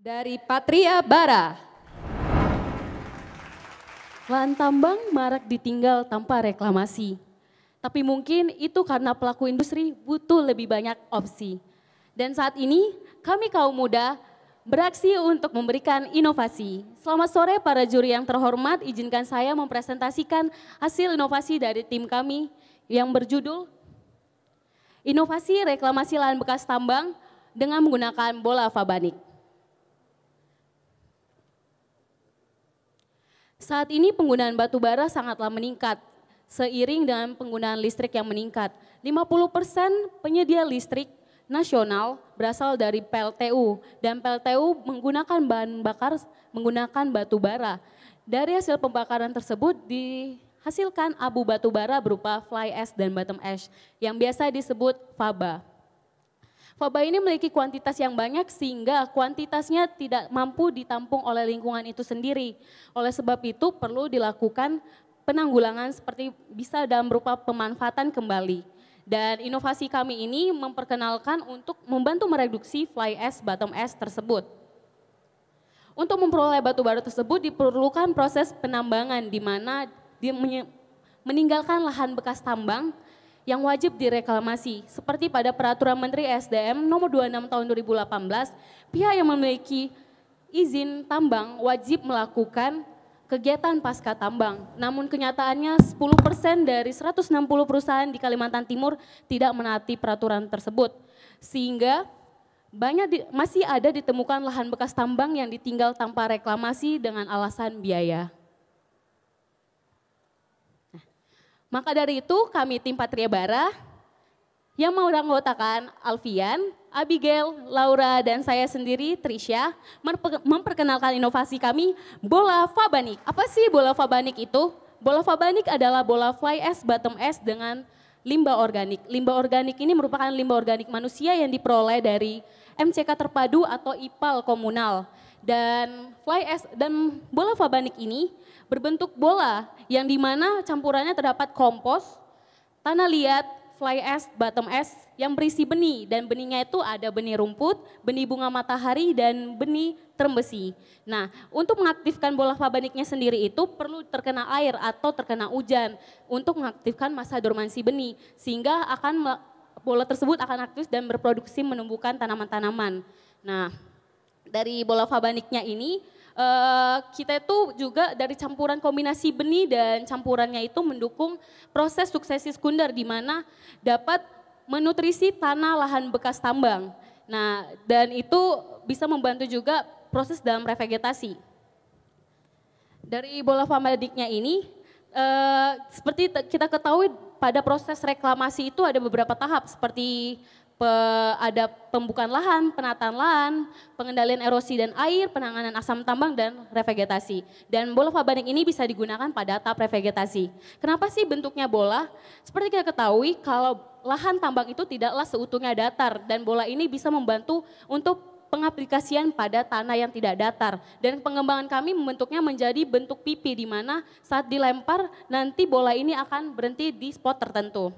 Dari Patria Bara. Lahan tambang marak ditinggal tanpa reklamasi. Tapi mungkin itu karena pelaku industri butuh lebih banyak opsi. Dan saat ini kami kaum muda beraksi untuk memberikan inovasi. Selamat sore para juri yang terhormat, izinkan saya mempresentasikan hasil inovasi dari tim kami yang berjudul Inovasi Reklamasi Lahan Bekas Tambang dengan menggunakan bola Vabanik. Saat ini penggunaan batu bara sangatlah meningkat, seiring dengan penggunaan listrik yang meningkat. 50% penyedia listrik nasional berasal dari PLTU, dan PLTU menggunakan bahan bakar menggunakan batu bara. Dari hasil pembakaran tersebut dihasilkan abu batu bara berupa fly ash dan bottom ash, yang biasa disebut faba. Faba ini memiliki kuantitas yang banyak sehingga kuantitasnya tidak mampu ditampung oleh lingkungan itu sendiri. Oleh sebab itu perlu dilakukan penanggulangan seperti bisa dalam berupa pemanfaatan kembali. Dan inovasi kami ini memperkenalkan untuk membantu mereduksi fly ash bottom ash tersebut. Untuk memperoleh batu bara tersebut diperlukan proses penambangan di mana dia meninggalkan lahan bekas tambang yang wajib direklamasi. Seperti pada Peraturan Menteri SDM nomor 26 tahun 2018, pihak yang memiliki izin tambang wajib melakukan kegiatan pasca tambang. Namun kenyataannya 10% dari 160 perusahaan di Kalimantan Timur tidak menaati peraturan tersebut. Sehingga masih ada ditemukan lahan bekas tambang yang ditinggal tanpa reklamasi dengan alasan biaya. Maka dari itu kami tim Patria Bara yang menganggotakan Alfian, Abigail, Laura, dan saya sendiri Trisha memperkenalkan inovasi kami bola Vabanik. Apa sih bola Vabanik itu? Bola Vabanik adalah bola fly ash bottom ash dengan limbah organik. Limbah organik ini merupakan limbah organik manusia yang diperoleh dari MCK terpadu atau IPAL komunal. Dan fly ash dan bola Vabanik ini berbentuk bola yang dimana campurannya terdapat kompos, tanah liat, fly ash, bottom ash yang berisi benih, dan benihnya itu ada benih rumput, benih bunga matahari, dan benih terem besi. Nah, untuk mengaktifkan bola Vabaniknya sendiri itu perlu terkena air atau terkena hujan untuk mengaktifkan masa dormansi benih, sehingga bola tersebut akan aktif dan berproduksi menumbuhkan tanaman-tanaman. Nah, dari bola Vabaniknya ini kita itu juga dari campuran kombinasi benih dan campurannya itu mendukung proses suksesi sekunder di mana dapat menutrisi tanah lahan bekas tambang. Nah, dan itu bisa membantu juga proses dalam revegetasi. Dari bola Vabaniknya ini seperti kita ketahui pada proses reklamasi itu ada beberapa tahap seperti ada pembukaan lahan, penataan lahan, pengendalian erosi dan air, penanganan asam tambang, dan revegetasi. Dan bola Vabanik ini bisa digunakan pada tahap revegetasi. Kenapa sih bentuknya bola? Seperti kita ketahui kalau lahan tambang itu tidaklah seutuhnya datar, dan bola ini bisa membantu untuk pengaplikasian pada tanah yang tidak datar. Dan pengembangan kami membentuknya menjadi bentuk pipi di mana saat dilempar nanti bola ini akan berhenti di spot tertentu.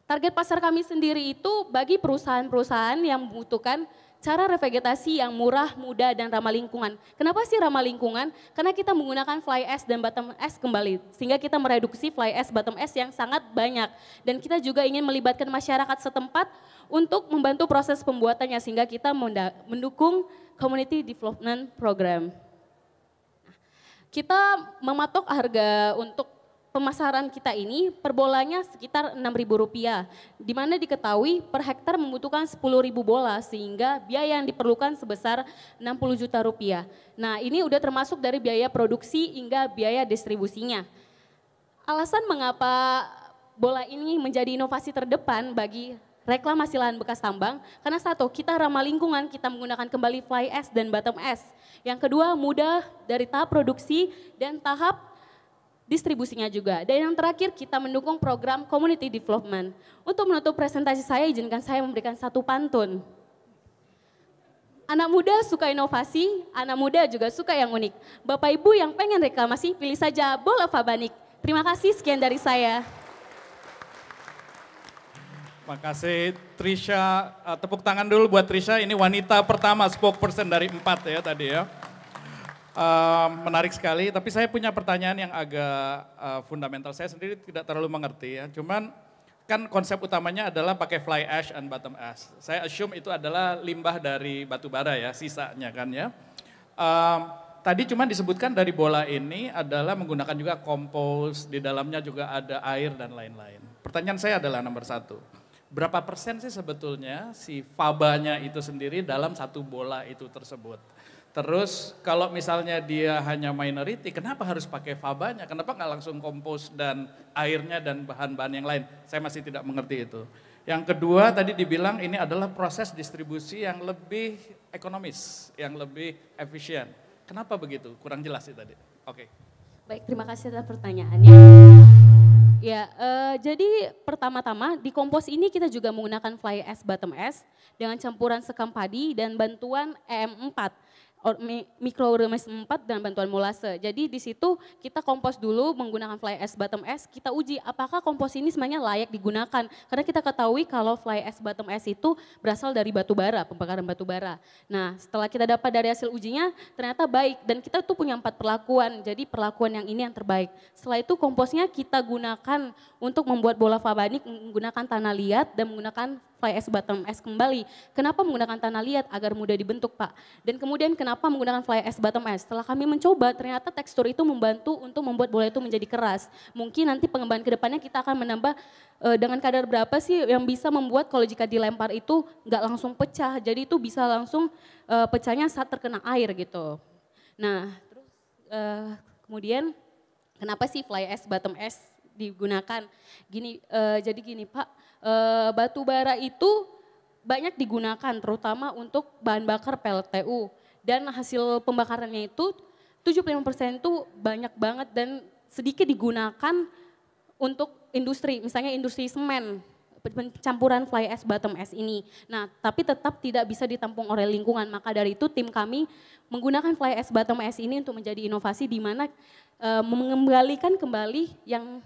Target pasar kami sendiri itu bagi perusahaan-perusahaan yang membutuhkan cara revegetasi yang murah, mudah, dan ramah lingkungan. Kenapa sih ramah lingkungan? Karena kita menggunakan fly ash dan bottom ash kembali, sehingga kita mereduksi fly ash, bottom ash yang sangat banyak. Dan kita juga ingin melibatkan masyarakat setempat untuk membantu proses pembuatannya, sehingga kita mendukung Community Development Program. Kita mematok harga untuk pemasaran kita ini per bolanya sekitar Rp6.000, di mana diketahui per hektar membutuhkan 10.000 bola sehingga biaya yang diperlukan sebesar Rp60 juta. Nah, ini udah termasuk dari biaya produksi hingga biaya distribusinya. Alasan mengapa bola ini menjadi inovasi terdepan bagi reklamasi lahan bekas tambang, karena satu, kita ramah lingkungan, kita menggunakan kembali fly ash dan bottom ash. Yang kedua, mudah dari tahap produksi dan tahap distribusinya juga. Dan yang terakhir kita mendukung program community development. Untuk menutup presentasi saya, izinkan saya memberikan satu pantun. Anak muda suka inovasi, anak muda juga suka yang unik. Bapak Ibu yang pengen reklamasi, pilih saja bola Vabanik. Terima kasih, sekian dari saya. Makasih Trisha, tepuk tangan dulu buat Trisha, ini wanita pertama spokesperson dari 4 ya tadi ya. Menarik sekali, tapi saya punya pertanyaan yang agak fundamental, saya sendiri tidak terlalu mengerti ya. Cuman kan konsep utamanya adalah pakai fly ash and bottom ash. Saya assume itu adalah limbah dari batu bara ya, sisanya kan ya. Tadi cuma disebutkan dari bola ini adalah menggunakan juga kompos, di dalamnya juga ada air dan lain-lain. Pertanyaan saya adalah nomor 1. Berapa persen sih sebetulnya si fabanya itu sendiri dalam satu bola itu tersebut? Terus kalau misalnya dia hanya minority, kenapa harus pakai fabanya? Kenapa nggak langsung kompos dan airnya dan bahan-bahan yang lain? Saya masih tidak mengerti itu. Yang kedua tadi dibilang ini adalah proses distribusi yang lebih ekonomis, yang lebih efisien. Kenapa begitu? Kurang jelas sih tadi. Oke. Baik, terima kasih atas pertanyaannya. Ya, jadi pertama-tama di kompos ini kita juga menggunakan fly ash bottom ash dengan campuran sekam padi dan bantuan EM4, mikroorganisme 4 dan bantuan molase. Jadi di situ kita kompos dulu menggunakan fly ash bottom ash, kita uji apakah kompos ini sebenarnya layak digunakan. Karena kita ketahui kalau fly ash bottom ash itu berasal dari batu bara, pembakaran batu bara. Nah, setelah kita dapat dari hasil ujinya ternyata baik dan kita tuh punya 4 perlakuan. Jadi perlakuan yang ini yang terbaik. Setelah itu komposnya kita gunakan untuk membuat bola fabanik menggunakan tanah liat dan menggunakan fly ash bottom ash kembali. Kenapa menggunakan tanah liat? Agar mudah dibentuk, Pak. Dan kemudian kenapa menggunakan fly ash bottom ash? Setelah kami mencoba, ternyata tekstur itu membantu untuk membuat bola itu menjadi keras. Mungkin nanti pengembangan kedepannya kita akan menambah dengan kadar berapa sih yang bisa membuat kalau jika dilempar itu nggak langsung pecah. Jadi itu bisa langsung pecahnya saat terkena air gitu. Nah, terus kemudian kenapa sih fly ash bottom ash digunakan? Jadi gini Pak, batu bara itu banyak digunakan terutama untuk bahan bakar PLTU dan hasil pembakarannya itu 75% itu banyak banget dan sedikit digunakan untuk industri, misalnya industri semen, campuran fly ash bottom ash ini. Nah, tapi tetap tidak bisa ditampung oleh lingkungan, maka dari itu tim kami menggunakan fly ash bottom ash ini untuk menjadi inovasi di mana mengembalikan kembali yang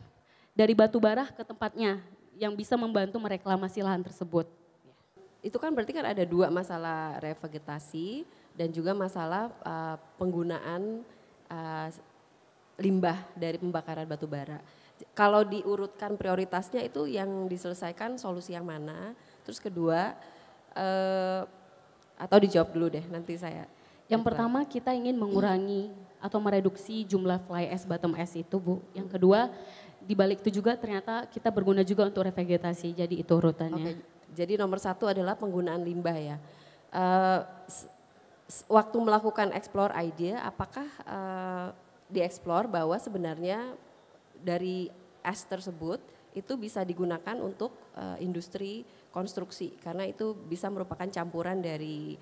dari batu bara ke tempatnya yang bisa membantu mereklamasi lahan tersebut. Itu kan berarti kan ada 2 masalah revegetasi dan juga masalah penggunaan limbah dari pembakaran batu bara. Kalau diurutkan prioritasnya itu yang diselesaikan solusi yang mana? Terus kedua, atau dijawab dulu deh nanti saya. Yang pertama kita ingin mengurangi atau mereduksi jumlah fly ash bottom ash itu Bu. Yang kedua di balik itu juga ternyata kita berguna juga untuk revegetasi, jadi itu urutannya. Oke, jadi nomor 1 adalah penggunaan limbah ya. Waktu melakukan explore idea, apakah dieksplor bahwa sebenarnya dari ash tersebut itu bisa digunakan untuk industri konstruksi karena itu bisa merupakan campuran dari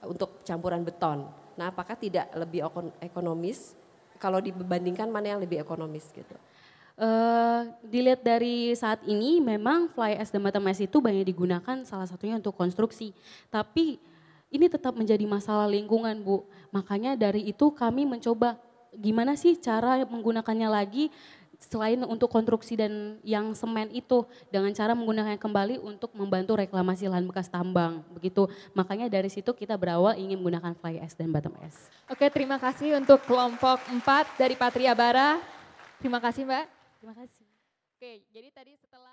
untuk campuran beton. Nah, apakah tidak lebih ekonomis kalau dibandingkan mana yang lebih ekonomis gitu? Dilihat dari saat ini memang fly ash dan bottom ash itu banyak digunakan salah satunya untuk konstruksi. Tapi ini tetap menjadi masalah lingkungan Bu. Makanya dari itu kami mencoba gimana sih cara menggunakannya lagi selain untuk konstruksi dan yang semen itu dengan cara menggunakannya kembali untuk membantu reklamasi lahan bekas tambang begitu. Makanya dari situ kita berawal ingin menggunakan fly ash dan bottom ash. Oke, terima kasih untuk kelompok 4 dari Patria Bara. Terima kasih Mbak. Terima kasih. Oke, jadi tadi setelah